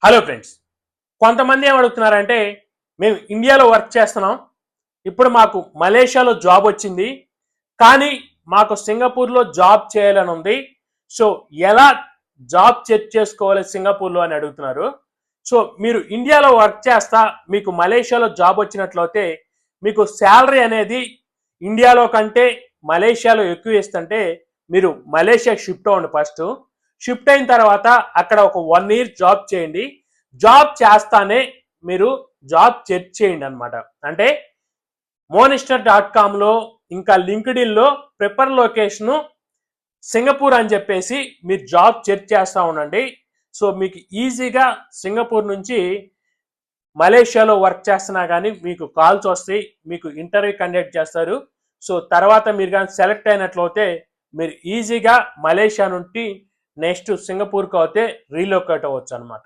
Hello friends, కొంతమంది ఏమడుగుతున్నారంటే మేము ఇండియాలో వర్క్ చేస్తున్నాం, ఇప్పుడు మాకు మలేషియాలో జాబ్ వచ్చింది, కానీ మాకు సింగపూర్లో జాబ్ చేయాలని ఉంది. సో ఎలా జాబ్ సెట్ చేసుకోవాలి సింగపూర్లో అని అడుగుతున్నారు. సో మీరు ఇండియాలో వర్క్ చేస్తా మీకు మలేషియాలో జాబ్ వచ్చినట్లయితే మీకు శాలరీ అనేది ఇండియాలో కంటే మలేషియాలో ఎక్కువ ఇస్తుంటే మీరు మలేషియా షిఫ్ట్ అవ్వండి. ఫస్ట్ షిఫ్ట్ అయిన తర్వాత అక్కడ ఒక 1 ఇయర్ జాబ్ చేయండి. జాబ్ చేస్తానే మీరు జాబ్ సెర్చ్ చేయండి అనమాట. అంటే మోనిస్టర్.com లో ఇంకా లింక్డ్ఇన్లో ప్రిఫర్ లొకేషను సింగపూర్ అని చెప్పేసి మీరు జాబ్ సెర్చ్ చేస్తూ ఉండండి. సో మీకు ఈజీగా సింగపూర్ నుంచి మలేషియాలో వర్క్ చేస్తున్నా కానీ మీకు కాల్స్ వస్తాయి, మీకు ఇంటర్వ్యూ కండక్ట్ చేస్తారు. సో తర్వాత మీరు కానీ సెలెక్ట్ అయినట్లయితే మీరు ఈజీగా మలేషియా నుండి నెక్స్ట్ సింగపూర్కి అయితే రీలొకేట్ అవ్వచ్చు అనమాట.